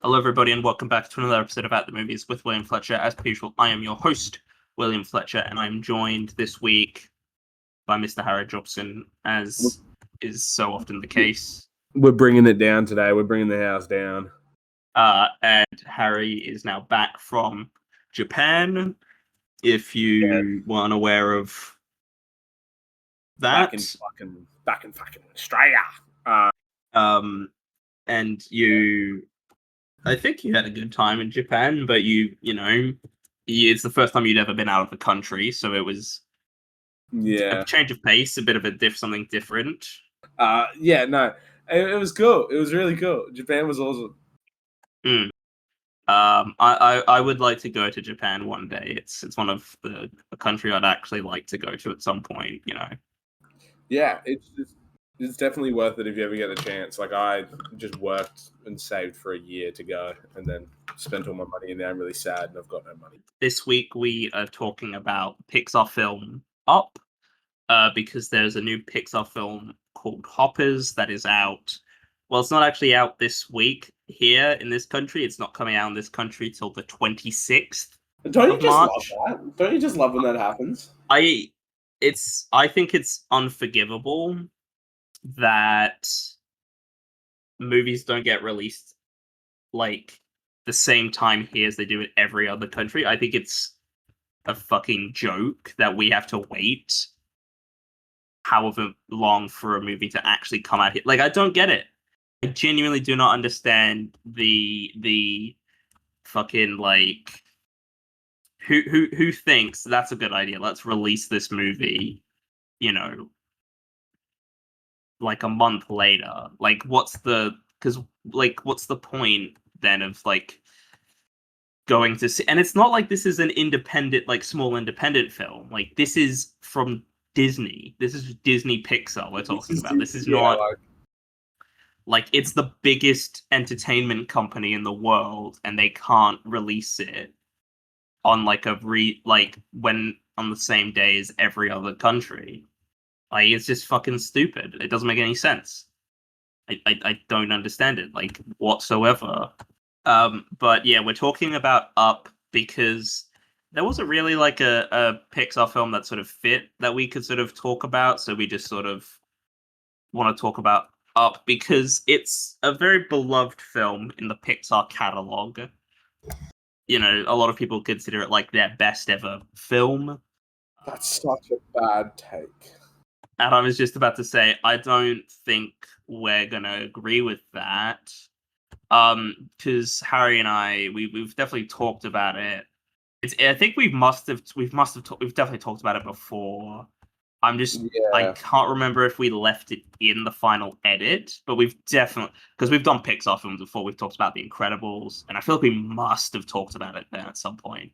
Hello, everybody, and welcome back to another episode of At the Movies with William Fletcher. As per usual, I am your host, William Fletcher, and I'm joined this week by Mr. Harry Jobson, as is so often the case. We're bringing it down today. We're bringing the house down. And Harry is now back from Japan, if you weren't aware of that. Back in fucking Australia. And you... I think you had a good time in Japan, but it's the first time you'd ever been out of the country, so it was a change of pace, a bit of something different. It was cool. It was really cool. Japan was awesome. I would like to go to Japan one day. It's one of a country I'd actually like to go to at some point. Yeah, it's definitely worth it if you ever get a chance. Like, I just worked and saved for a year to go, and then spent all my money, and now I'm really sad and I've got no money. This week we are talking about Pixar film Up, because there's a new Pixar film called Hoppers that is out. Well, it's not actually out this week here in this country. It's not coming out in this country till the 26th. Don't you just love that? Don't you just love when that happens? I think it's unforgivable that movies don't get released like the same time here as they do in every other country. I think it's a fucking joke that we have to wait however long for a movie to actually come out here. Like, I don't get it. I genuinely do not understand the fucking, like, who thinks that's a good idea. Let's release this movie, like a month later. Like, what's the point then of like going to see? And it's not like this is an independent, like small independent film. Like, this is from Disney. This is Disney Pixar we're talking about. This is not like it's the biggest entertainment company in the world, and they can't release it on like when on the same day as every other country. Like, it's just fucking stupid. It doesn't make any sense. I don't understand it, like, whatsoever. But yeah, we're talking about Up because there wasn't really like a Pixar film that sort of fit that we could sort of talk about. So we just sort of want to talk about Up because it's a very beloved film in the Pixar catalog. A lot of people consider it like their best ever film. That's such a bad take. And I was just about to say, I don't think we're gonna agree with that, because Harry and I, we've definitely talked about it. I think we've definitely talked about it before. I can't remember if we left it in the final edit, but we've definitely, because we've done Pixar films before. We've talked about The Incredibles, and I feel like we must have talked about it then at some point.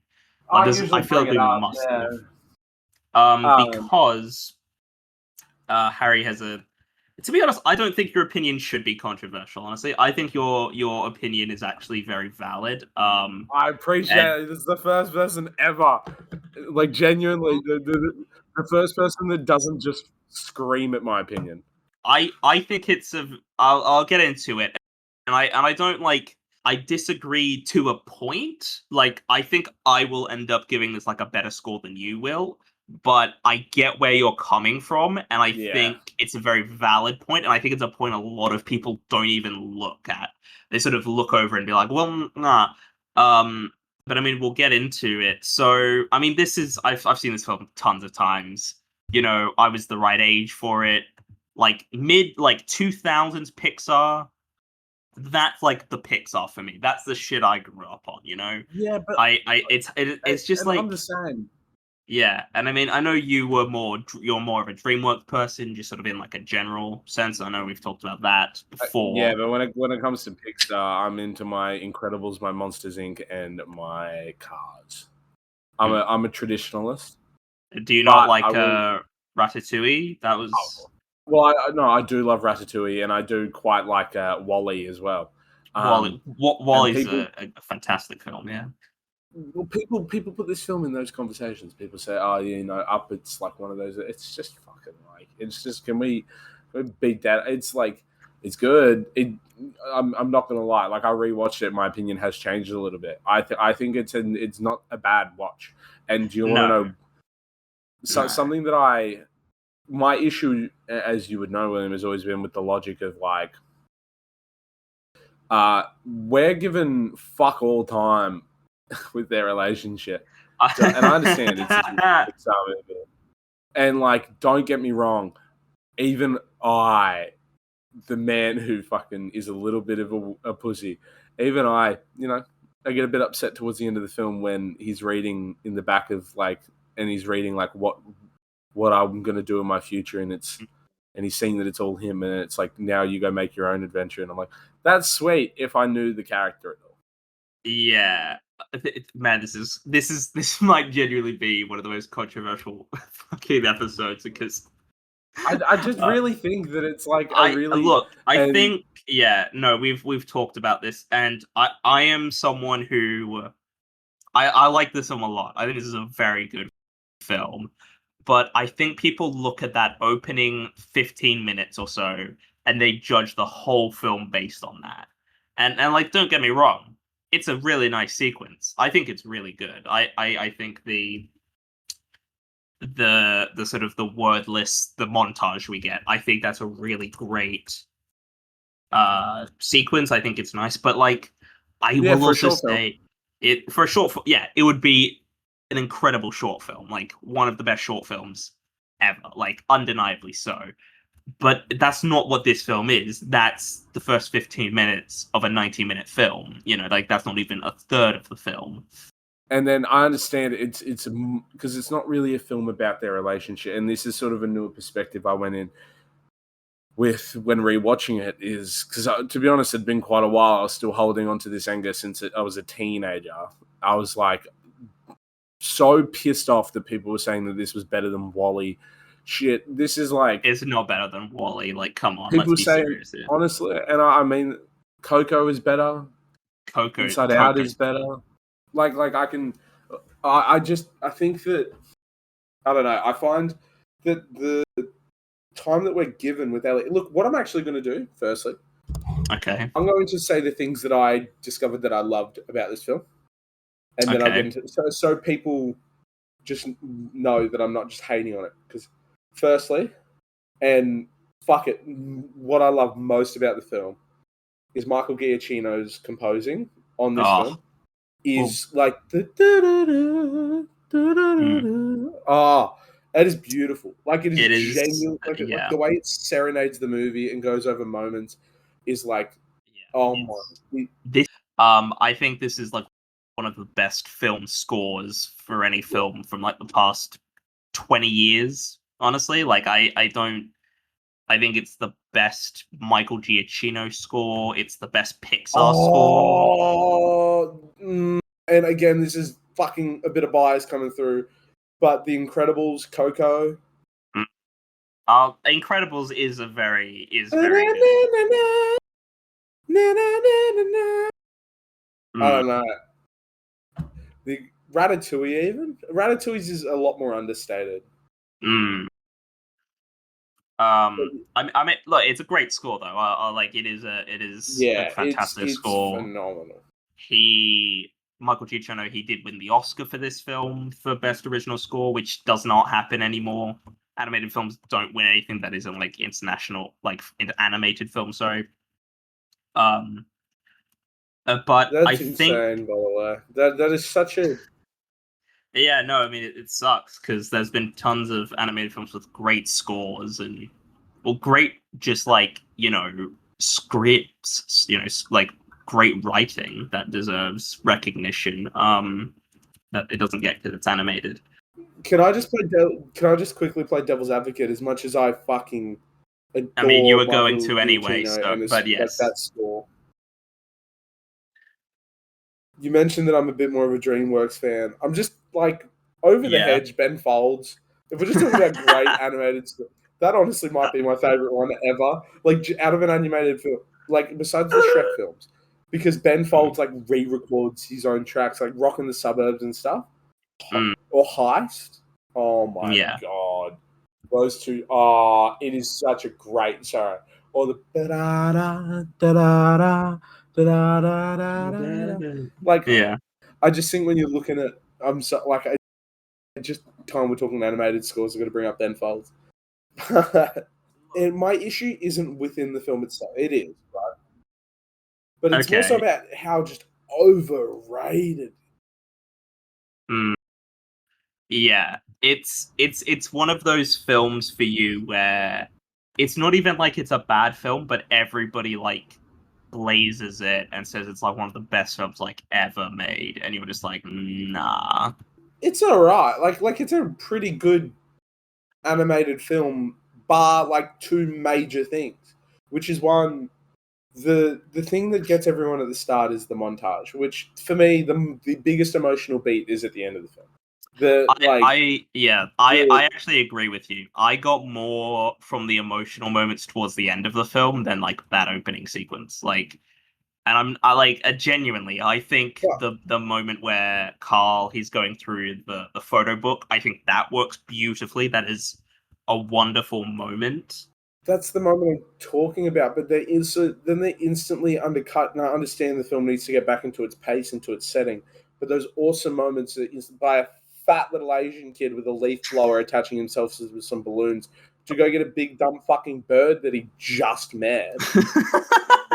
I feel like we must have, because. Harry has to be honest, I don't think your opinion should be controversial, honestly. I think your opinion is actually very valid. I appreciate it. This is the first person ever, like, genuinely, the first person that doesn't just scream at my opinion. I think it's I'll get into it, and I don't like. I disagree to a point. Like, I think I will end up giving this like a better score than you will. But I get where you're coming from, and I think it's a very valid point, and I think it's a point a lot of people don't even look at. They sort of look over and be like, well, nah. But I mean, we'll get into it. So, I mean, I've seen this film tons of times. I was the right age for it. Like, mid, like, 2000s Pixar. That's like the Pixar for me. That's the shit I grew up on, Yeah, but it's just like... I'm the same. Yeah, and I mean, I know you're more of a DreamWorks person, just sort of in like a general sense. I know we've talked about that before. Yeah, but when it comes to Pixar, I'm into my Incredibles, my Monsters Inc., and my Cars. I'm a traditionalist. Do you not like Ratatouille? That was... Well, I do love Ratatouille, and I do quite like WALL-E as well. WALL-E's a fantastic film, yeah. Well, people put this film in those conversations. People say, "Oh, Up." It's like one of those. It's just fucking like. It's just. Can we beat that? It's like It's good. I'm not gonna lie. Like I rewatched it, my opinion has changed a little bit. I think it's not a bad watch. And do you want to No, know no. something that my issue, as you would know, William, has always been with the logic of like, we're given fuck all time with their relationship. So, and I understand it's a Pixar movie. And like, don't get me wrong, even I, the man who fucking is a little bit of a pussy, even I get a bit upset towards the end of the film when he's reading in the back of like, and he's reading like what I'm gonna do in my future, and he's seeing that it's all him, and it's like, now you go make your own adventure, and I'm like, that's sweet if I knew the character at all. Yeah, man, this might genuinely be one of the most controversial fucking episodes because I just really think that it's like I think no, we've talked about this, and I am someone who I like this film a lot. I think this is a very good film, but I think people look at that opening 15 minutes or so and they judge the whole film based on that. And like, don't get me wrong, it's a really nice sequence. I think it's really good. I think the sort of the wordless, the montage we get, I think that's a really great sequence. I think it's nice, but like, I will also say it for a short it would be an incredible short film, like one of the best short films ever, like undeniably so. But that's not what this film is. That's the first 15 minutes of a 90-minute film. Like that's not even a third of the film. And then I understand it's because it's not really a film about their relationship, and this is sort of a newer perspective I went in with when rewatching it, is because, to be honest, it'd been quite a while. I was still holding on to this anger since I was a teenager. I was like so pissed off that people were saying that this was better than WALL-E. Shit, this is like, it's not better than WALL-E. Like, come on, people let's be say serious here. Honestly, and I mean, Coco is better. Inside Out is better. Like I can, I think that, I don't know. I find that the time that we're given with Ellie. Look, what I'm actually going to do, firstly, okay, I'm going to say the things that I discovered that I loved about this film, and then I'll get into so people just know that I'm not just hating on it. Because, firstly, and fuck it, what I love most about the film is Michael Giacchino's composing on this film is like the it is beautiful. Like it is genuine. Like the way it serenades the movie and goes over moments is like, this. I think this is like one of the best film scores for any film from like the past 20 years. Honestly, like I think it's the best Michael Giacchino score. It's the best Pixar score. And again, this is fucking a bit of bias coming through, but The Incredibles, Coco. Incredibles is very good. I don't know. The Ratatouille's is a lot more understated. I mean, look, it's a great score though. Like it is a fantastic score. It's phenomenal. Michael Giacchino, he did win the Oscar for this film for Best Original Score, which does not happen anymore. Animated films don't win anything that isn't like international, like animated film. Sorry. But that's insane, by the way. That is such a. Yeah, no, I mean it sucks because there's been tons of animated films with great scores and great just like scripts, like great writing that deserves recognition. That it doesn't get because it's animated. Can I just quickly play devil's advocate? As much as I fucking adore, I mean, you were going to anyway, but yes, that score. You mentioned that I'm a bit more of a DreamWorks fan. I'm just like over the hedge. Ben Folds. If we're just talking about great animated stuff, that honestly might be my favorite one ever. Like out of an animated film, like besides the Shrek films, because Ben Folds like re-records his own tracks, like Rockin' the Suburbs and stuff, or Heist. Oh my god, those two! It is such a great. Sorry, or the da-da-da, da-da-da, da-da-da-da-da. Like, Yeah. I just think when you're looking at, I just time we're talking animated scores, I've got to bring up Ben Folds. And my issue isn't within the film itself. It is, right? But it's more so Okay. about how just overrated. Mm. Yeah. It's one of those films for you where it's not even like it's a bad film, but everybody like blazes it and says it's like one of the best films like ever made, and you're just like, nah. It's alright. Like it's a pretty good animated film, bar like two major things, which is one, the thing that gets everyone at the start is the montage, which for me the biggest emotional beat is at the end of the film. I actually agree with you. I got more from the emotional moments towards the end of the film than like that opening sequence. Like, and genuinely, I think Yeah, the moment where Carl he's going through the photo book, I think that works beautifully. That is a wonderful moment. that's the moment I'm talking about. But then they instantly undercut. And I understand the film needs to get back into its pace, into its setting. But those awesome moments by a fat little Asian kid with a leaf blower attaching himself with some balloons to go get a big dumb fucking bird that he just met,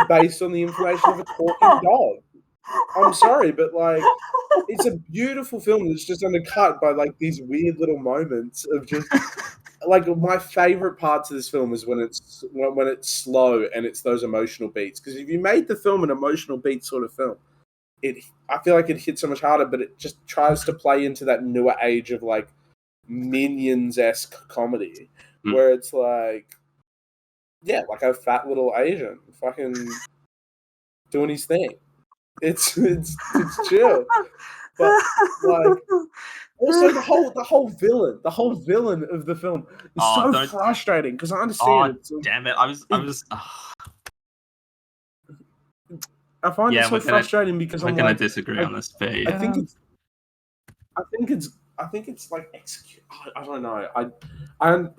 based on the information of a talking dog. I'm sorry, but like, it's a beautiful film that's just undercut by like these weird little moments of just like my favorite parts of this film is when it's slow and it's those emotional beats. Because if you made the film an emotional beat sort of film, it I feel like it hits so much harder, but it just tries to play into that newer age of like Minions-esque comedy, where it's like, yeah, like a fat little Asian fucking doing his thing. It's chill, but like also the whole villain of the film is Oh, so don't. frustrating because I understand Oh, it. damn it! I It was. I find it Yeah, so frustrating because we're I'm gonna like, disagree I, on this, but I yeah. think it's I think it's like execute. I don't know. I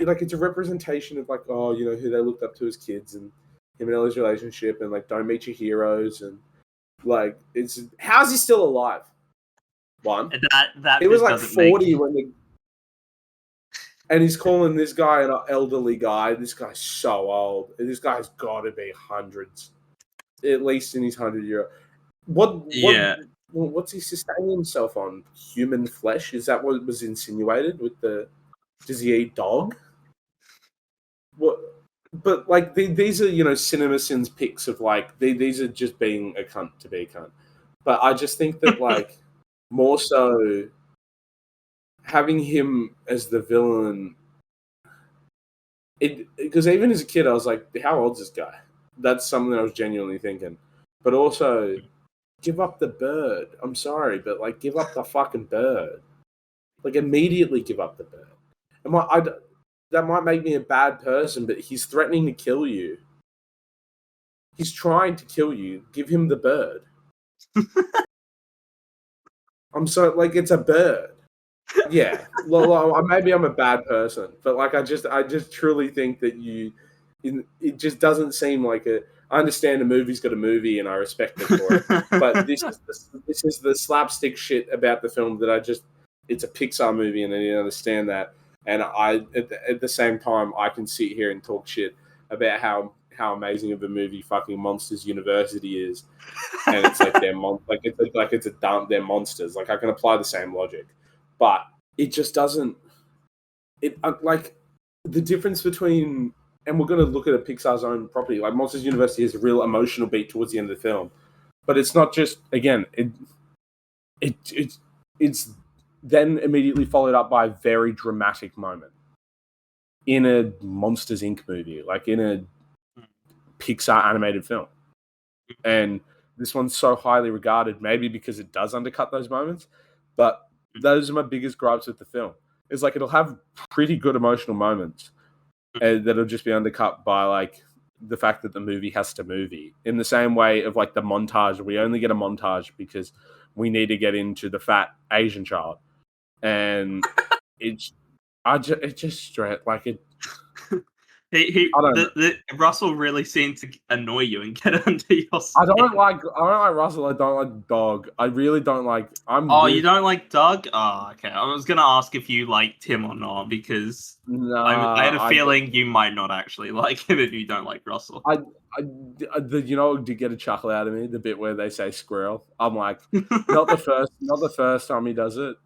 like it's a representation of like, oh, who they looked up to as kids, and him and Ellie's relationship, and like don't meet your heroes, and like it's how's he still alive? One, That he was bit like doesn't make. 40 and he's calling this guy an elderly guy. This guy's so old. This guy's got to be hundreds, at least in his 100-year. Yeah. What's he sustaining himself on? Human flesh? Is that what was insinuated with the? Does he eat dog? What? But like these are cinema sins pics of like these are just being a cunt to be a cunt. But I just think that like more so having him as the villain, because even as a kid I was like, how old's this guy? That's something I was genuinely thinking. But also, give up the bird. I'm sorry, but like, give up the fucking bird. Like, immediately give up the bird. That might make me a bad person, but he's threatening to kill you. He's trying to kill you. Give him the bird. I'm so like, it's a bird. Yeah, maybe I'm a bad person, but like, I just truly think that it just doesn't seem like a. I understand a movie's got a movie, and I respect it for it. But this is the slapstick shit about the film that it's a Pixar movie, and I need to understand that. And at the same time, I can sit here and talk shit about how amazing of a movie fucking Monsters University is, and it's like they're monsters. Like, I can apply the same logic, but it just doesn't. It like the difference between, and we're going to look at a Pixar's own property. Like, Monsters University has a real emotional beat towards the end of the film, but it's not just, again, it's then immediately followed up by a very dramatic moment in a Monsters Inc. movie, like in a Pixar animated film. And this one's so highly regarded, maybe because it does undercut those moments, but those are my biggest gripes with the film. It's like it'll have pretty good emotional moments, and that'll just be undercut by like the fact that the movie has to movie. In the same way of like the montage, we only get a montage because we need to get into the fat Asian child, and it just straight like it. I don't know. Russell really seemed to annoy you and get under your I skin. don't like Russell. I don't like Dog. I really don't like. You don't like Doug? Oh, okay. I was gonna ask if you liked him or not because I had a feeling you might not actually like him if you don't like Russell. You know, did get a chuckle out of me the bit where they say squirrel. I'm like, not the first time he does it,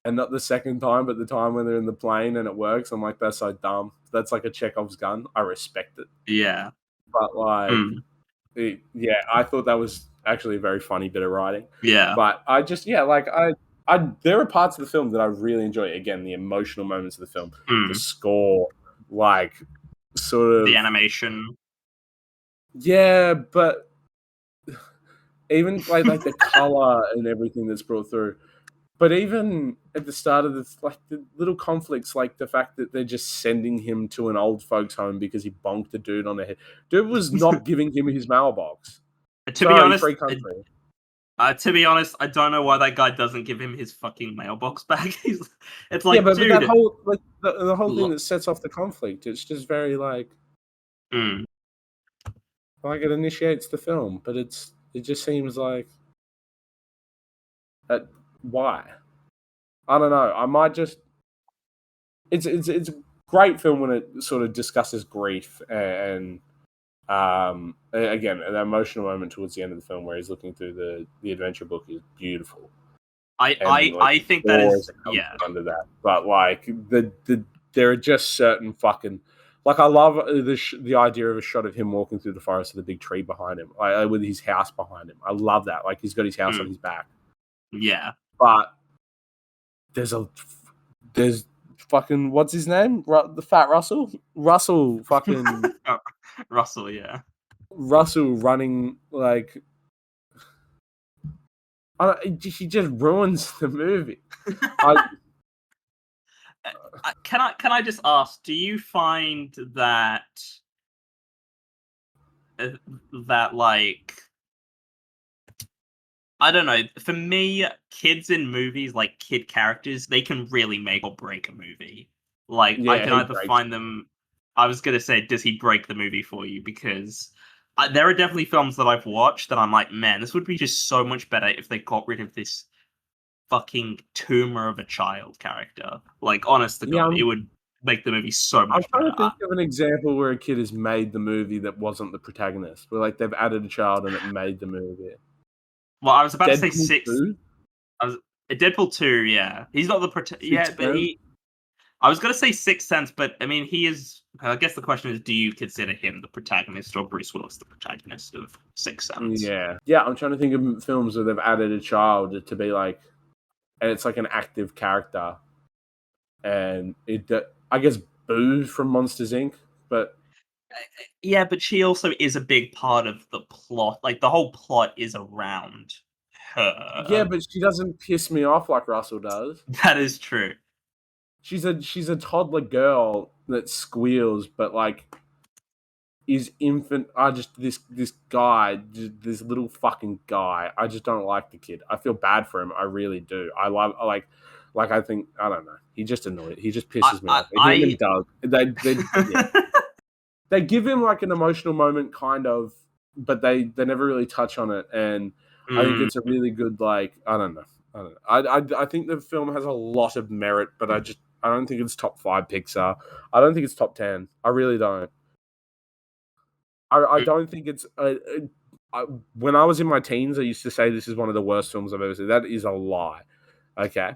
and not the second time, but the time when they're in the plane and it works. I'm like, that's so dumb. That's like a Chekhov's gun. I respect it, Yeah. but like, yeah, I thought that was actually a very funny bit of writing. Yeah. But I just, yeah, like there are parts of the film that I really enjoy. Again, the emotional moments of the film, the score, like sort of the animation. Yeah, but even like the color and everything that's brought through. But even at the start of this, like the little conflicts, like the fact that they're just sending him to an old folks' home because he bonked a dude on the head. Dude was not giving him his mailbox. To be honest, free country. To be honest, I don't know why that guy doesn't give him his fucking mailbox back. It's like, but dude, that whole like the whole thing that sets off the conflict. It's just very like, like it initiates the film, but it just seems like, why? I don't know. I might just. It's a great film when it sort of discusses grief and again, an emotional moment towards the end of the film where he's looking through the adventure book is beautiful. I think that is under that, but like there are just certain fucking like I love the idea of a shot of him walking through the forest with a big tree behind him, like, with his house behind him. I love that. Like he's got his house on his back. Yeah, but there's fucking what's his name? The fat Russell fucking Russell. Yeah, Russell running like. He just ruins the movie. Can I just ask? Do you find that like, I don't know. For me, kids in movies, like kid characters, they can really make or break a movie. Like I can either find them. I was gonna say, does he break the movie for you? Because there are definitely films that I've watched that I'm like, man, this would be just so much better if they got rid of this fucking tumor of a child character. Like, honest to God, it would make the movie so much better. I'm trying to think of an example where a kid has made the movie that wasn't the protagonist, where like they've added a child and it made the movie. Well, I was about to say Deadpool 6. 2? Deadpool 2, yeah. He's not the protagonist. Yeah, but I was going to say Sixth Sense, but I mean, he is. I guess the question is, do you consider him the protagonist or Bruce Willis the protagonist of Sixth Sense? Yeah. I'm trying to think of films where they've added a child to be like, and it's like an active character. And I guess Boo from Monsters Inc., but. Yeah, but she also is a big part of the plot. Like, the whole plot is around her. Yeah, but she doesn't piss me off like Russell does. That is true. She's a toddler girl that squeals, but like is infant. This guy, this little fucking guy. I just don't like the kid. I feel bad for him. I really do. I think I don't know. He just annoyed. He just pisses me off. Him and Doug. They give him like an emotional moment, kind of, but they never really touch on it. And I think it's a really good like. I don't know. I think the film has a lot of merit, but I don't think it's top 5 Pixar. I don't think it's top 10. I really don't. I don't think it's. When I was in my teens, I used to say this is one of the worst films I've ever seen. That is a lie. Okay.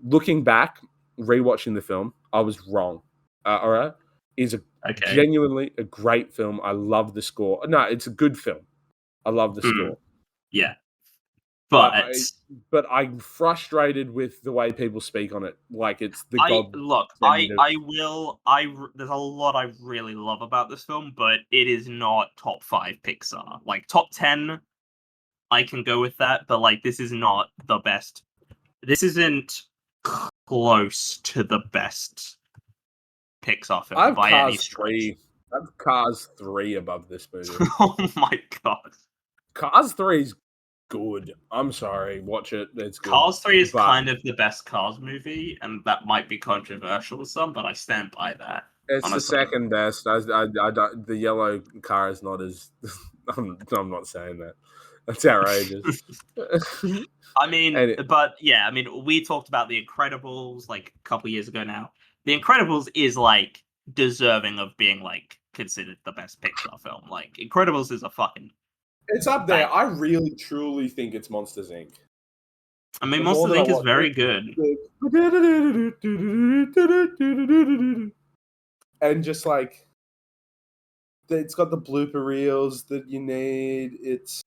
Looking back, rewatching the film, I was wrong. All right. Is genuinely a great film. I love the score. No, it's a good film. I love the score. Yeah. But I'm frustrated with the way people speak on it. Like it's the there's a lot I really love about this film, but it is not top 5 Pixar. Like top 10, I can go with that, but like this is not the best. This isn't close to the best Pixar film by any stretch. I have Cars 3 above this movie. Oh my god. Cars 3 is good. I'm sorry. Watch it. It's good. Cars 3 is kind of the best Cars movie, and that might be controversial to some, but I stand by that. It's the honestly. second best. I don't, the yellow car is not as. I'm not saying that. That's outrageous. I mean, And but yeah, I mean, we talked about The Incredibles like a couple years ago now. The Incredibles is like deserving of being like considered the best Pixar film. Like Incredibles is a fucking it's up there. banger. I really truly think it's Monsters Inc. I mean, The more Monsters that I Inc. is watch very good. it, and just like it's got the blooper reels that you need. It's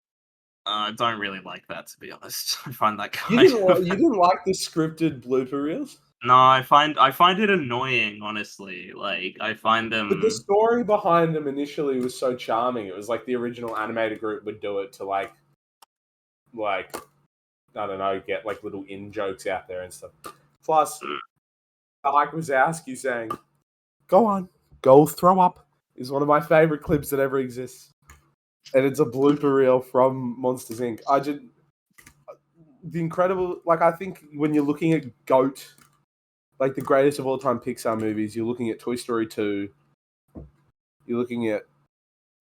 I don't really like that, to be honest. I find that you kind didn't of you didn't like the scripted blooper reels, no. I find it annoying, honestly. Like I find but the them. story behind them initially was so charming. It was like the original animated group would do it to like I don't know, get like little in jokes out there and stuff. Plus, Mike Wazowski saying, "Go on, go throw up," is one of my favorite clips that ever exists, and it's a blooper reel from Monsters Inc. I just the incredible, like I think when you're looking at GOAT, like the greatest of all time Pixar movies, you're looking at Toy Story 2, you're looking at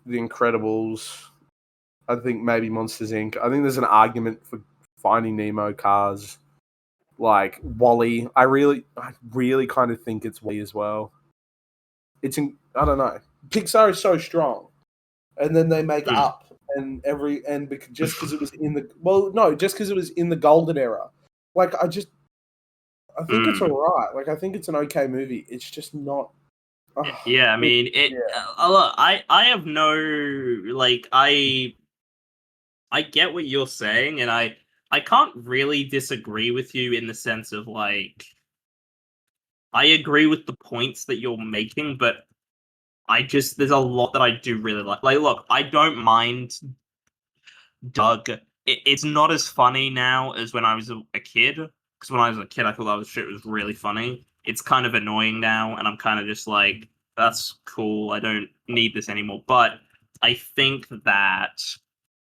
The Incredibles. I think maybe Monsters Inc. I think there's an argument for Finding Nemo, Cars, like Wally. I really kind of think it's Wally as well. I don't know. Pixar is so strong, and then they make Mm. up just because it was in the just because it was in the golden era. Like I think it's Mm. alright. Like I think it's an okay movie. It's just not. Yeah, I mean it. Yeah. Look, I have no like I get what you're saying, and I can't really disagree with you in the sense of like I agree with the points that you're making, but I just there's a lot that I do really like. Like, look, I don't mind Doug. It's not as funny now as when I was a kid. Because when I was a kid, I thought that was shit was really funny. It's kind of annoying now, and I'm kind of just like, that's cool. I don't need this anymore. But I think that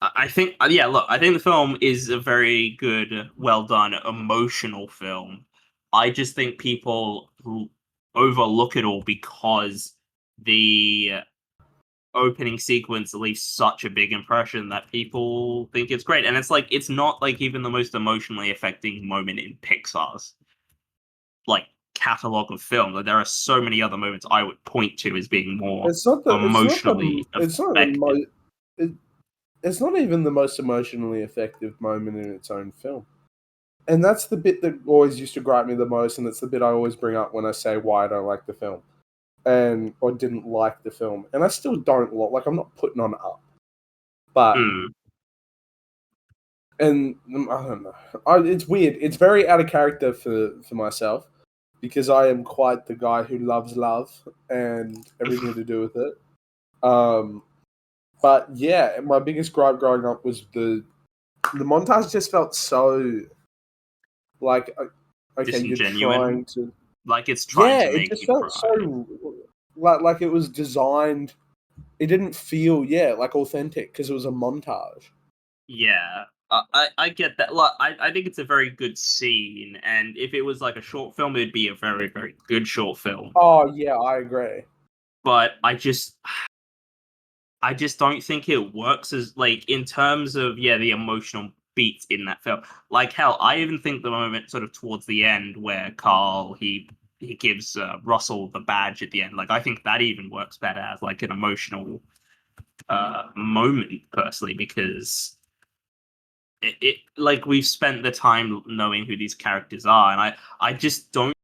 I think yeah. Look, I think the film is a very good, well done, emotional film. I just think people overlook it all because the opening sequence leaves such a big impression that people think it's great. And it's like it's not like even the most emotionally affecting moment in Pixar's like catalog of films. Like there are so many other moments I would point to as being more It's not the. It's not the. emotionally It's not the effective. most. It's not even the most emotionally effective moment in its own film. And that's the bit that always used to gripe me the most, and that's the bit I always bring up when I say why I don't like the film, and or didn't like the film, and I still don't like. I'm not putting on up, but Mm. and I don't know. It's weird. It's very out of character for myself because I am quite the guy who loves love and everything to do with it. Um, but yeah, my biggest gripe growing up was the montage just felt so like okay, you're Disingenuine. trying to Like it's trying yeah, to it make just you felt cry. so like it was designed. It didn't feel like authentic because it was a montage. Yeah. I get that. Look, I think it's a very good scene, and if it was like a short film, it'd be a very, very good short film. Oh yeah, I agree. But I just don't think it works as like in terms of yeah the emotional beats in that film. Like hell, I even think the moment sort of towards the end where Carl he gives Russell the badge at the end. Like I think that even works better as like an emotional moment personally because it like we've spent the time knowing who these characters are, and I just don't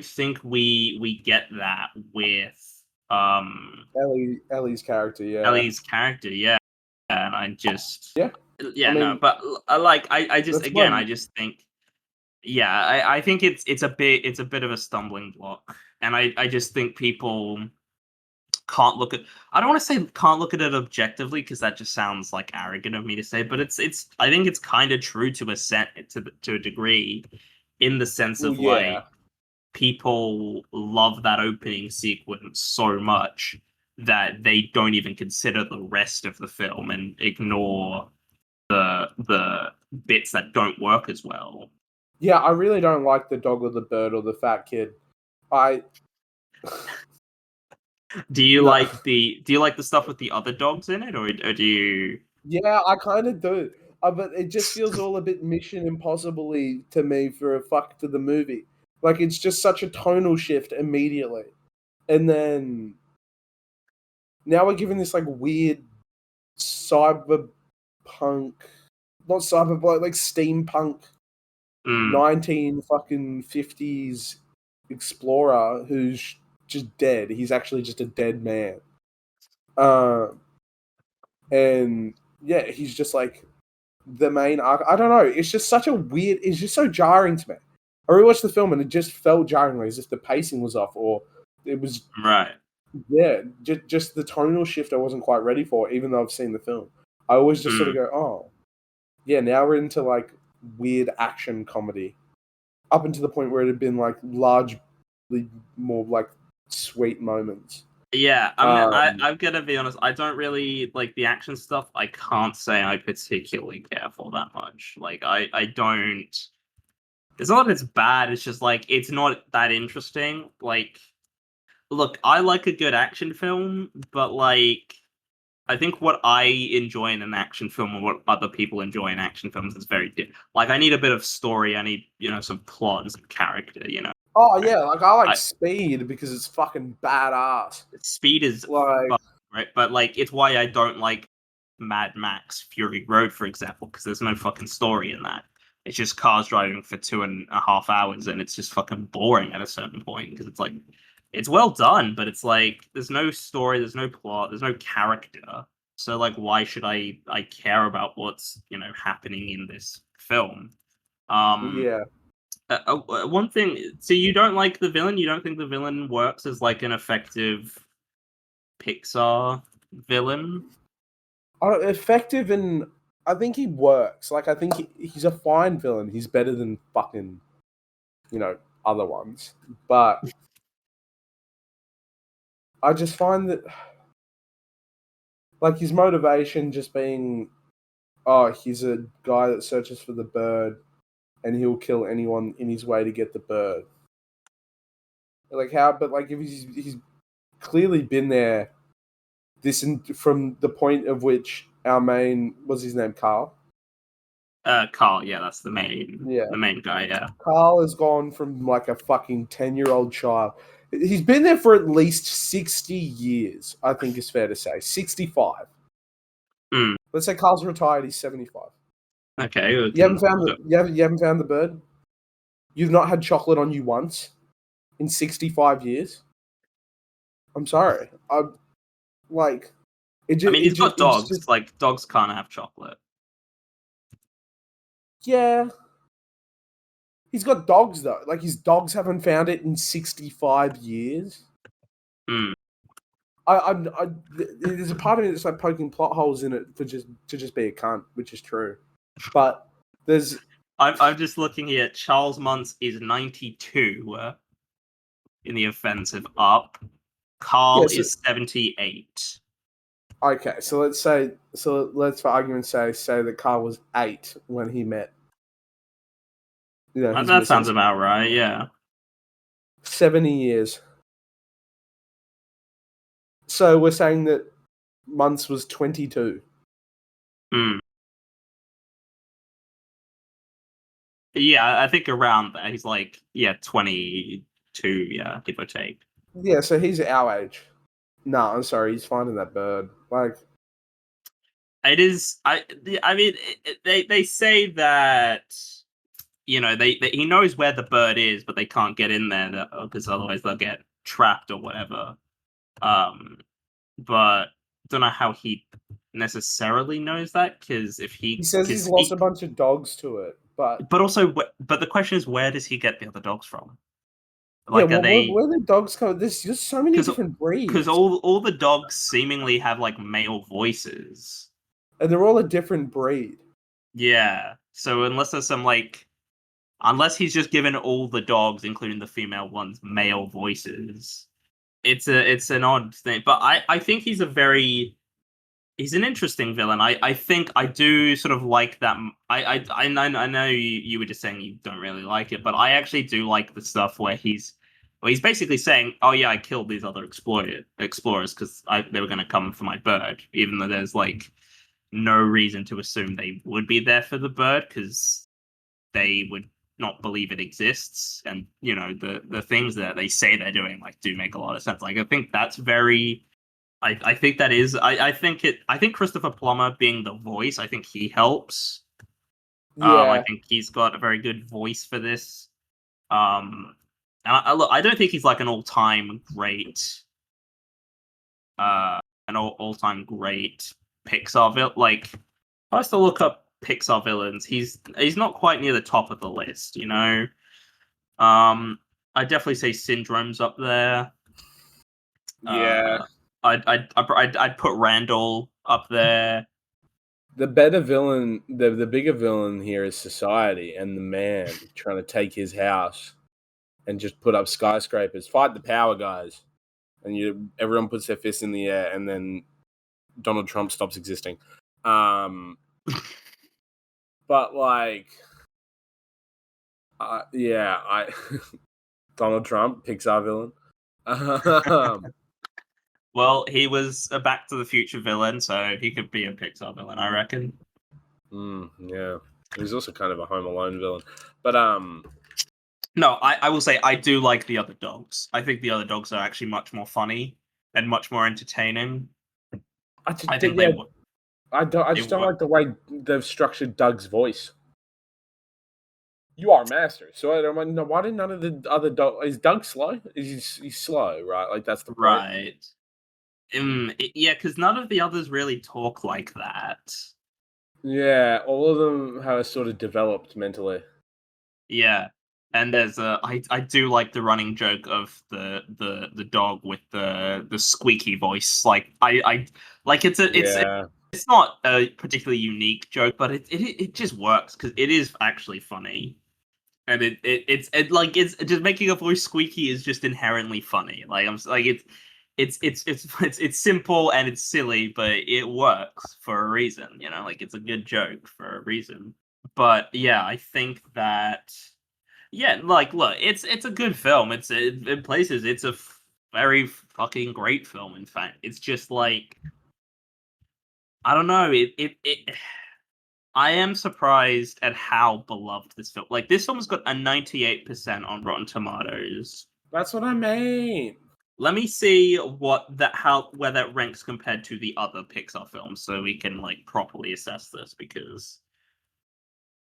think we get that with Ellie's character, yeah, Ellie's character. Yeah, and I just yeah. I yeah no, mean, but like I just that's why again I just think yeah I think it's a bit of a stumbling block, and I just think people can't look at I don't want to say can't look at it objectively because that just sounds like arrogant of me to say, but it's I think it's kind of true to a set to a degree in the sense well, of like yeah, people love that opening sequence so much that they don't even consider the rest of the film and ignore the bits that don't work as well. yeah. I really don't like the dog or the bird or the fat kid. I Do you No. like the stuff with the other dogs in it, or do you? Yeah, I kind of do. But it just feels all a bit Mission Impossible to me for a fuck to the movie. Like it's just such a tonal shift immediately, and then now we're given this like weird cyberpunk, not cyberpunk, like steampunk Mm, 19 fucking 50s explorer who's just dead. He's actually just a dead man. Uh, and yeah, he's just like the main arc. I don't know. It's just such a weird. It's just so jarring to me. I rewatched the film and it just felt jarring, as if the pacing was off, or it was right. yeah, just the tonal shift I wasn't quite ready for, even though I've seen the film. I always just sort of Mm. go, oh, yeah. Now we're into like weird action comedy, up until the point where it had been like largely more like sweet moments. Yeah, Um, I'm gonna be honest. I don't really like the action stuff. I can't say I particularly care for that much. Like, I don't. It's not that it's bad. It's just like it's not that interesting. Like, look, I like a good action film, but like I think what I enjoy in an action film and what other people enjoy in action films is very different. Like, I need a bit of story. I need, some plot and some character. oh yeah, like I like I Speed because it's fucking badass. Speed is Like fun, right? But like, it's why I don't like Mad Max Fury Road, for example, because there's no fucking story in that. It's just cars driving for 2.5 hours, and it's just fucking boring at a certain point because it's like it's well done, but it's like there's no story, there's no plot, there's no character. So like, why should I care about what's happening in this film? Um, yeah, one thing. So you don't like the villain? You don't think the villain works as like an effective Pixar villain? effective, and I think he works. Like I think he's a fine villain. He's better than fucking other ones. But I just find that like his motivation just being, oh, he's a guy that searches for the bird, and he'll kill anyone in his way to get the bird. Like how? But like if he's clearly been there from the point of which our main, what's his name, Carl. Carl. Yeah, that's the main Yeah, the main guy. Yeah. Carl has gone from like a fucking 10-year-old child. He's been there for at least 60 years, I think is fair to say. 65. Mm, Let's say Carl's retired, he's 75. okay. We You haven't can. found you haven't found the bird? You've not had chocolate on you once in 65 years? I'm sorry. I like it I just mean, he's got it's dogs. just Like, dogs can't have chocolate. yeah. He's got dogs though. Like his dogs haven't found it in 65 years. Mm. There's a part of me that's like poking plot holes in it for just be a cunt, which is true. But there's I'm just looking here. Charles Muntz is 92 in the offensive up. Carl yes, is 78. okay. Let's for argument's sake say that Carl was 8 when he met his That missus. sounds about right. Yeah. 70 years. So we're saying that Muntz was 22. Mm. Yeah, I think around that. He's like, 22. Yeah, give or take. Yeah, so he's our age. No, I'm sorry, he's finding that bird. Like, It is. I mean, they say that he knows where the bird is, but they can't get in there because otherwise they'll get trapped or whatever. Um, but don't know how he necessarily knows that because he says he's lost a bunch of dogs to it, but but also, but the question is, where does he get the other dogs from? yeah, Like, are well, they? where the dogs come? There's just so many Because different because breeds, all the dogs seemingly have like male voices. and they're all a different breed. Yeah. So unless there's some like unless he's just given all the dogs, including the female ones, male voices. It's an odd thing, but I think he's an interesting villain. I think I do sort of like that. I know you were just saying you don't really like it, but I actually do like the stuff where he's Well, he's basically saying, "Oh yeah, I killed these other explorers because they were going to come for my bird," even though there's like no reason to assume they would be there for the bird because they would not believe it exists, and the things that they say they're doing like do make a lot of sense. Like I think that's very. I think that is. I think Christopher Plummer being the voice, I think he helps. I Yeah, think he's got a very good voice for this. And look, I don't think he's like an all-time great Pixar villain. Like, I used to look up Pixar villains. He's not quite near the top of the list, you know. I definitely say Syndrome's up there. yeah. I'd put Randall up there. The better villain, the bigger villain here is society and the man trying to take his house and just put up skyscrapers. Fight the power guys, and everyone puts their fists in the air, and then Donald Trump stops existing. But like, yeah, I Donald Trump, Pixar villain. Well, he was a Back to the Future villain, so he could be a Pixar villain, I reckon. Yeah, he was also kind of a Home Alone villain, but No, I will say I do like the other dogs. I think the other dogs are actually much more funny and much more entertaining. I think yeah, I they just don't were like the way they've structured Doug's voice. You are a master, so I'm like, no. Why did none of the other dog? Is Doug slow? He's slow, right? Like that's the point. right. Yeah, because none of the others really talk like that. Yeah, all of them have sort of developed mentally. Yeah, and I do like the running joke of the dog with the squeaky voice. Like I like Yeah, it's not a particularly unique joke, but it just works because it is actually funny. And it's just making a voice squeaky is just inherently funny. Like like it's simple and it's silly, but it works for a reason. Like it's a good joke for a reason. But yeah, I think that like look, it's a good film. In places it's a very fucking great film. In fact, it's just like I don't know. It I am surprised at how beloved this film. Like this film's got a 98% on Rotten Tomatoes. that's what I mean. Let me see where that ranks compared to the other Pixar films, so we can like properly assess this. Because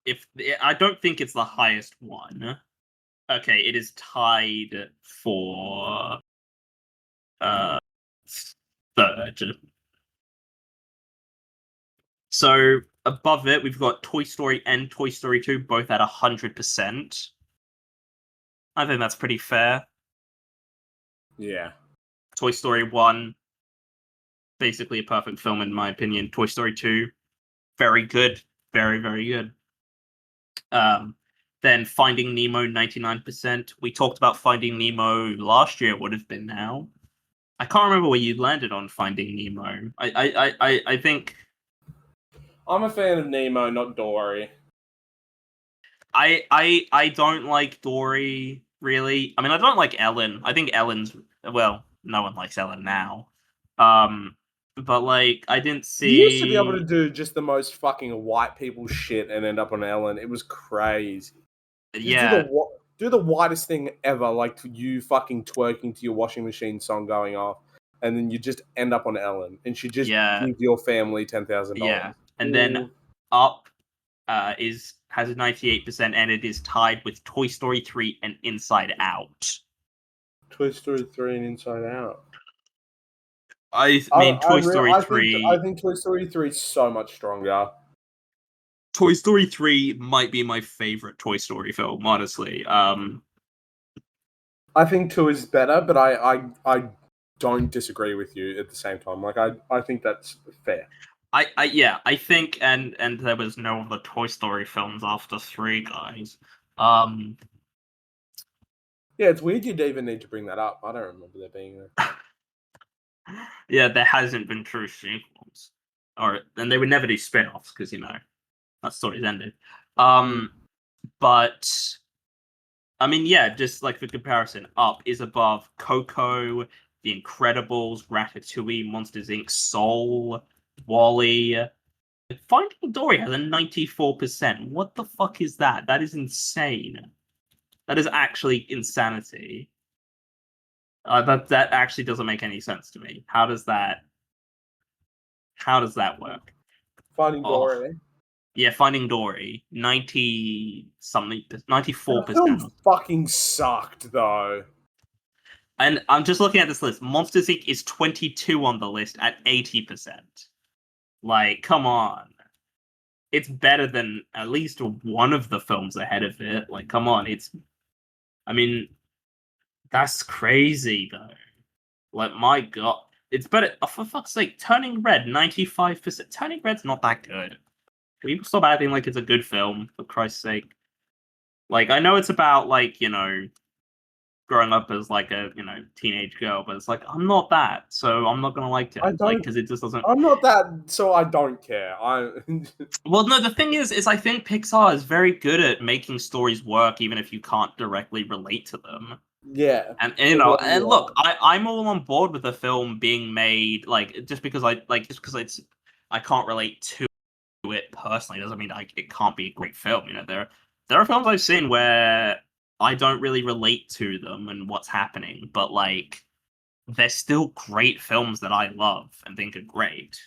if I don't think it's the highest one. Okay, it is tied for uh third. So above it, we've got Toy Story and Toy Story 2, both at 100%. I think that's pretty fair. Yeah, Toy Story 1, basically a perfect film in my opinion. Toy Story 2, very good. Very, very good. Um, then Finding Nemo, 99%. We talked about Finding Nemo last year, it would have been now. I can't remember where you landed on Finding Nemo. I think I'm a fan of Nemo, not Dory. I don't like Dory really. I mean, I don't like Ellen. I think Ellen's well, no one likes Ellen now. But like, I didn't You used to be able to see. do just the most fucking white people shit and end up on Ellen. It was crazy. Just Yeah, do the whitest thing ever, like you fucking twerking to your washing machine song going off, and then you just end up on Ellen, and she just yeah, gives your family yeah. $10,000. And then Up has a 98%, and it is tied with Toy Story 3 and Inside Out. Toy Story 3 and Inside Out. I mean, Toy Story I 3. think Toy Story 3 is so much stronger. Toy Story 3 might be my favorite Toy Story film, honestly. I think 2 is better, but I don't disagree with you at the same time. Like I think that's fair. I think, and there was no other Toy Story films after 3, guys. Um, Yeah, it's weird you'd even need to bring that up. I don't remember there being there. yeah, there hasn't been true sequels, and they would never do spin-offs because that story's ended. Mm. But I mean, yeah, just like for comparison, Up is above Coco, The Incredibles, Ratatouille, Monsters Inc., Soul, Wall-E. Finding Dory has a 94%. What the fuck is that? That is insane. That is actually insanity. That actually doesn't make any sense to me. How does that work? Finding Oh, Dory. yeah, Finding Dory, 90 something, That film 94%. fucking sucked though. And I'm just looking at this list. Monsters Inc. is 22 on the list at 80%. Like, come on. It's better than at least one of the films ahead of it. Like, come on. I mean, that's crazy, though. Like, my God. It's better. Oh, for fuck's sake, Turning Red, 95%. Turning Red's not that good. People stop acting like it's a good film, for Christ's sake. Like, I know it's about, like, growing up as like a teenage girl, but it's like I'm not that, so I'm not gonna like it. I Like don't. because it just doesn't. I'm not that, so I don't care. Well, no, the thing is I think Pixar is very good at making stories work, even if you can't directly relate to them. Yeah. And and Yeah. look, I'm all on board with the film being made. Like just because I can't relate to it personally doesn't mean it can't be a great film. There are films I've seen where I don't really relate to them and what's happening, but like they're still great films that I love and think are great.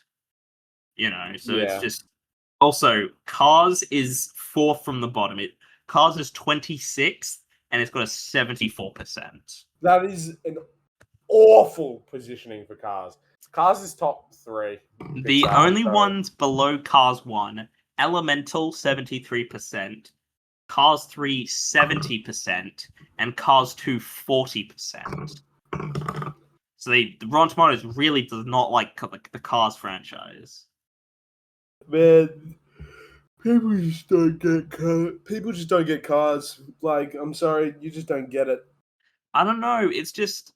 So it's Yeah. just also Cars is fourth from the bottom. Cars is 26th and it's got a 74%. That is an awful positioning for Cars. Cars is top 3. The Pixar, I'm only sorry. ones below Cars 1, Elemental 73%, Cars 3 70%, and Cars 2 40%. So the Rotten Tomatoes really does not like the Cars franchise. Man, people just don't get cars. People just don't get cars. Like, I'm sorry, you just don't get it. I don't know. It's just,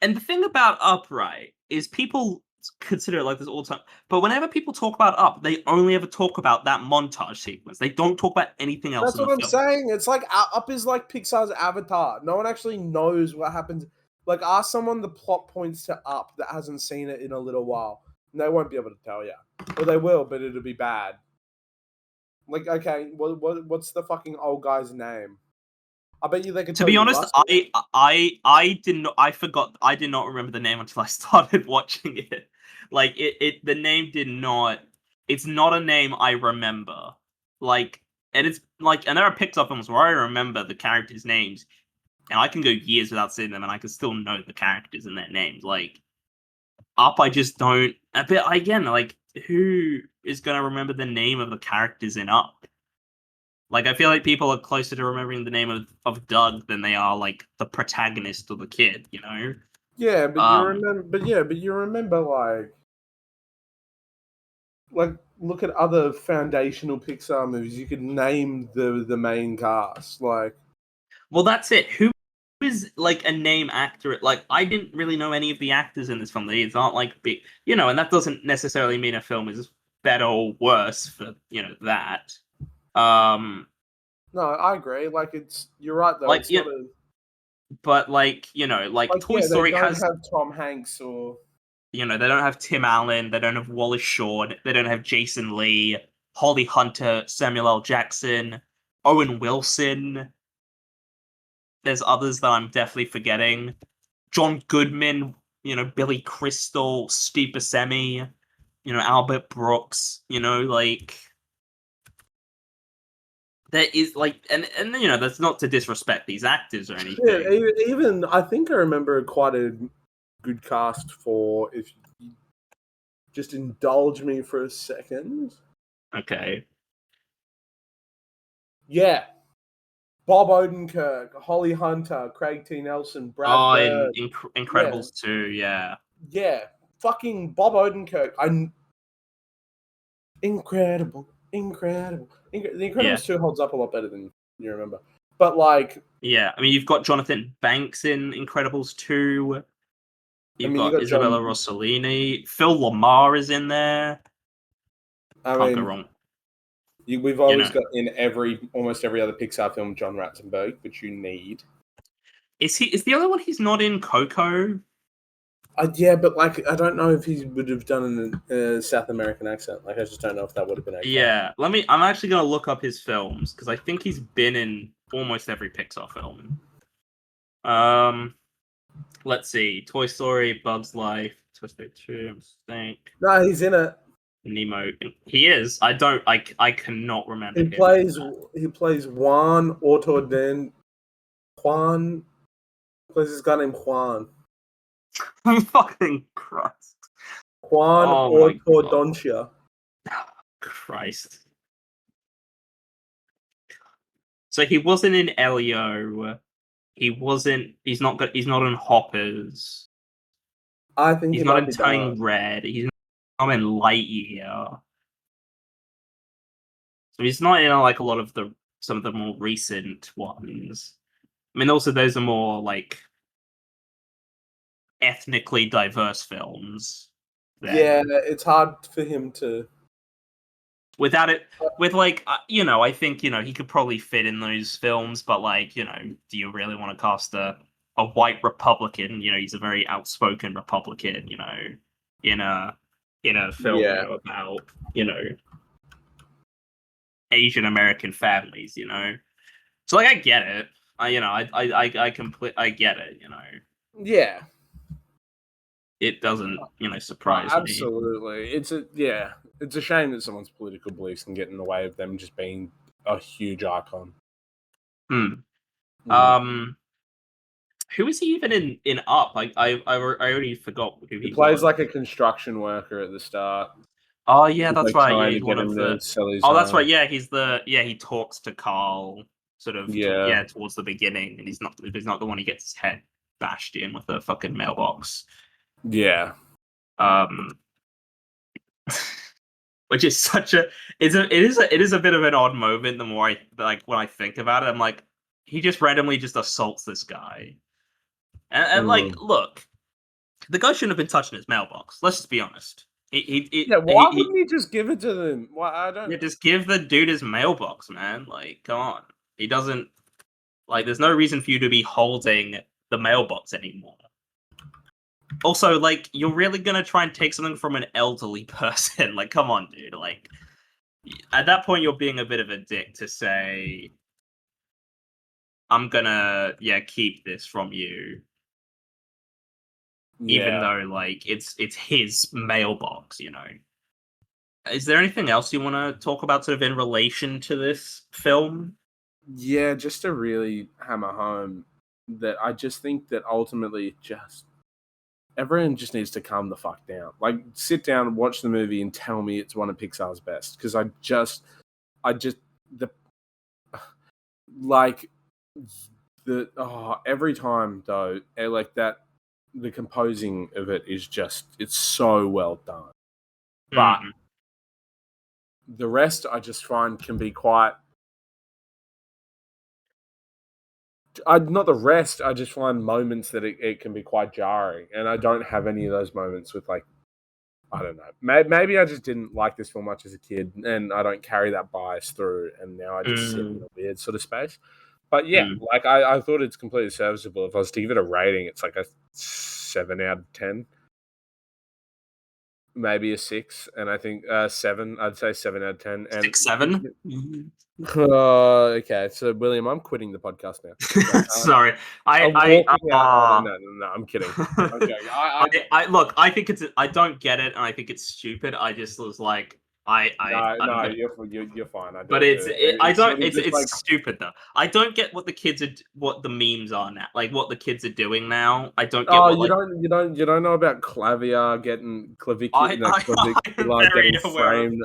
and the thing about Up, right, is people consider it like this all the time. But whenever people talk about Up, they only ever talk about that montage sequence. They don't talk about anything else That's in the what I'm film. saying. It's like Up is like Pixar's Avatar. No one actually knows what happens. Like, ask someone the plot points to Up that hasn't seen it in a little while, and they won't be able to tell you. Or they will, but it'll be bad. Like, okay, what's the fucking old guy's name? I bet you they could To tell be you honest, Russell. I did not I forgot I did not remember the name until I started watching it. Like the name did not it's not a name I remember. Like and it's like and there are Pixar films where I remember the characters' names and I can go years without seeing them and I can still know the characters and their names. Like Up I just don't a bit again, like who is gonna remember the name of the characters in Up? Like I feel like people are closer to remembering the name of Doug than they are like the protagonist or the kid, Yeah, but you Um remember. But yeah, but you remember like look at other foundational Pixar movies. You could name the main cast. Like, well that's it. Who is like a name actor? Like I didn't really know any of the actors in this film. These aren't like big and that doesn't necessarily mean a film is better or worse for, that. Um no, I agree. Like, you're right though. like It's yeah, not a but like, like like Toy yeah. They Story don't has have Tom Hanks or they don't have Tim Allen, they don't have Wallace Shawn, they don't have Jason Lee, Holly Hunter, Samuel L. Jackson, Owen Wilson. There's others that I'm definitely forgetting. John Goodman, Billy Crystal, Steve Buscemi, Albert Brooks, like there is like and that's not to disrespect these actors or yeah. anything. Even I think I remember quite a good cast for if you just indulge me for a second. Okay. Yeah, Bob Odenkirk, Holly Hunter, Craig T. Nelson, Brad Oh, in Bird. Yeah, Incredibles 2, yeah. yeah. Fucking Bob Odenkirk. Incredible, incredible. The Yeah. Incredibles 2 holds up a lot better than you remember. But like, Yeah. I mean, you've got Jonathan Banks in Incredibles 2. I You've mean, you got got Isabella John. Rossellini. Phil Lamar is in there. I Can't go mean, wrong. We've always got in almost every other Pixar film John Ratzenberg, which you need. Is the other one he's not in Coco? Yeah, but like I don't know if he would have done a South American accent. Like I just don't know if that would have been okay. Yeah, I'm actually gonna look up his films because I think he's been in almost every Pixar film. Let's see: Toy Story, Bug's Life, Toy Story 2, Stink, No, he's in it. Nemo. He is. I cannot remember. He plays Juan Ortodon. Juan plays this guy named Juan. Fucking Christ. Juan Ortodontia. Christ. So he wasn't in Elio. He's not in Hoppers. I think He's not in Turning Red. He's not in Lightyear. So he's not in like a lot of some of the more recent ones. I mean, also those are more like ethnically diverse films. Yeah, it's hard for him to. Without it, with like I think he could probably fit in those films, but like do you really want to cast a white Republican? He's a very outspoken Republican. In a film about Asian American families. So like I get it. I get it. Yeah. It doesn't surprise me. Absolutely, it's a shame that someone's political beliefs can get in the way of them just being a huge icon. Who is he even in Up? I already forgot who he plays was. like a construction worker at the start. Oh yeah, that's right. Yeah, he's one of the. That's right. Yeah, he talks to Carl sort of towards the beginning, and he's not the one who gets his head bashed in with a fucking mailbox. Yeah. Which is it is a bit of an odd moment. The more when I think about it, I'm like, he just randomly just assaults this guy, and like, look, the guy shouldn't have been touching his mailbox. Let's just be honest. Why wouldn't he just give it to them? Why I don't. Yeah, just give the dude his mailbox, man. Like, come on. He doesn't there's no reason for you to be holding the mailbox anymore. Also, like, you're really gonna try and take something from an elderly person. Like, come on, dude. Like, at that point, you're being a bit of a dick to say, I'm gonna, keep this from you. Yeah. Even though, like, it's his mailbox, Is there anything else you want to talk about sort of in relation to this film? Yeah, just to really hammer home that I just think that ultimately everyone just needs to calm the fuck down. Like, sit down and watch the movie and tell me it's one of Pixar's best. Because every time though, like that, the composing of it is it's so well done. But the rest I just find can be quite. Not the rest. I just find moments that it can be quite jarring, and I don't have any of those moments with like. I don't know. Maybe I just didn't like this film much as a kid, and I don't carry that bias through, and now I just sit in a weird sort of space. But yeah, like I thought it's completely serviceable. If I was to give it a rating, it's like a 7 out of 10. Maybe a 6, and I think 7. I'd say 7 out of 10. And 6, 7. Okay, so William, I'm quitting the podcast now. Sorry, no, I'm kidding. I'm joking. Look, I think I don't get it, and I think it's stupid. I just was like, you're fine. It's stupid though. I don't get what the memes are now, like what the kids are doing now. I don't get. You don't know about Clavier getting clavicular getting framed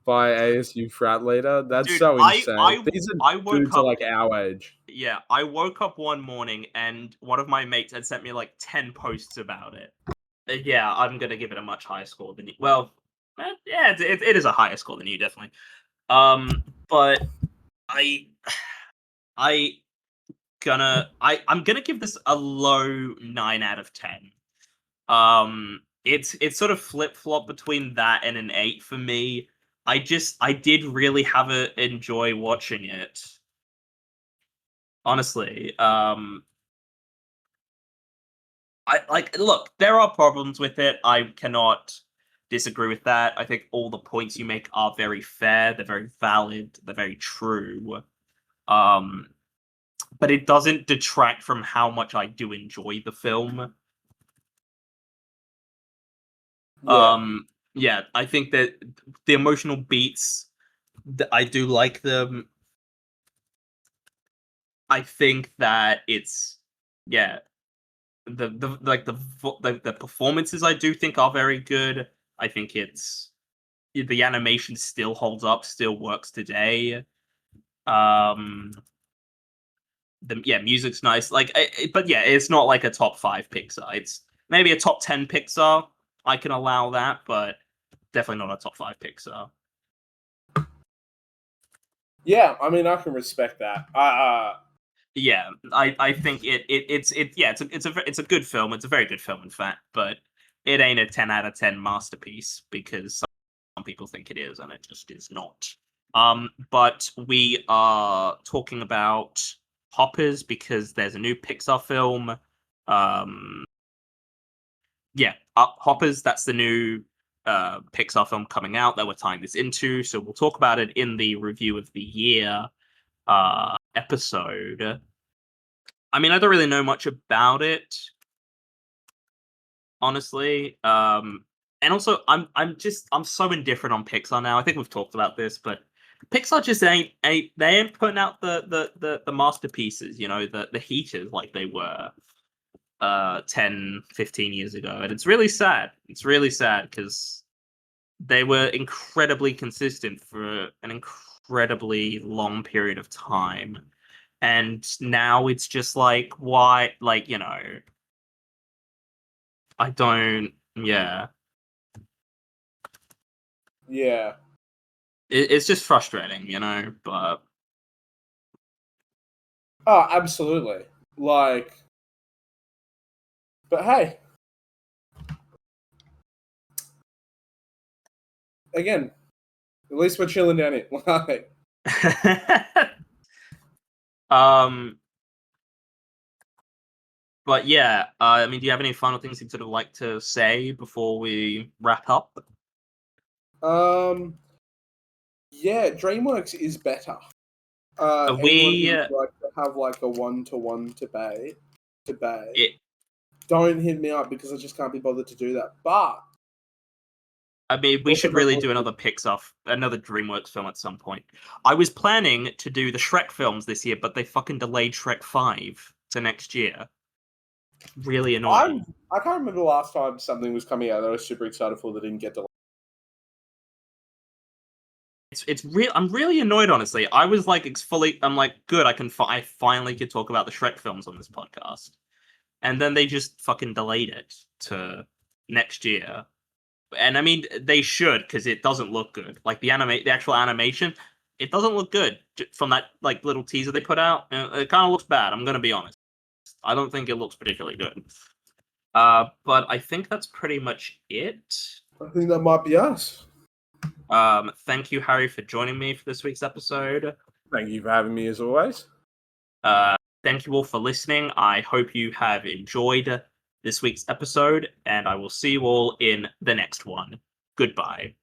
by ASU frat leader. That's so insane. These are dudes like our age. Yeah, I woke up one morning and one of my mates had sent me like 10 posts about it. Yeah, I'm gonna give it a much higher score than you. Well, yeah, it is a higher score than you, definitely. But I'm gonna give this a low 9 out of 10. it's sort of flip-flop between that and an 8 for me. I did really enjoy watching it. Honestly. Look, there are problems with it. I cannot disagree with that. I think all the points you make are very fair, they're very valid, they're very true. Um but it doesn't detract from how much I do enjoy the film. Yeah. Yeah, I think that the emotional beats, I do like them. I think that it's, yeah, the performances I do think are very good. I think it's the animation still holds up, still works today. Um, music's nice. But yeah, it's not like a top 5 Pixar. It's maybe a top 10 Pixar. I can allow that, but definitely not a top 5 Pixar. Yeah, I mean, I can respect that. Yeah, I think it's a good film. It's a very good film, in fact, but it ain't a 10 out of 10 masterpiece because some people think it is, and it just is not. But we are talking about Hoppers because there's a new Pixar film. Um, Hoppers. That's the new Pixar film coming out that we're tying this into. So we'll talk about it in the review of the year episode. I mean, I don't really know much about it, honestly. And also, I'm so indifferent on Pixar now. I think we've talked about this, but Pixar just ain't they ain't putting out the masterpieces, the heaters like they were 10, 15 years ago. And it's really sad. It's really sad because they were incredibly consistent for an incredibly long period of time. And now it's just like, why, I don't, yeah. Yeah. It's just frustrating, but Oh, absolutely. Like, but hey, again, at least we're chilling down here. Like, um, but yeah, I mean, do you have any final things you'd sort of like to say before we wrap up? um, yeah, DreamWorks is better. Anyone who We would like to have like a one-to-one debate, it, don't hit me up because I just can't be bothered to do that. But I mean, we also should really do another another DreamWorks film at some point. I was planning to do the Shrek films this year, but they fucking delayed Shrek 5 to next year. Really annoying. I can't remember the last time something was coming out that I was super excited for that didn't get delayed. It's real. I'm really annoyed, honestly. I was like, I'm like, good. I finally could talk about the Shrek films on this podcast, and then they just fucking delayed it to next year. And I mean, they should because it doesn't look good. Like the actual animation, it doesn't look good from that like little teaser they put out. It kind of looks bad. I'm gonna be honest. I don't think it looks particularly good. But I think that's pretty much it. I think that might be us. Thank you, Harry, for joining me for this week's episode. Thank you for having me as always. Thank you all for listening. I hope you have enjoyed this week's episode, and I will see you all in the next one. Goodbye.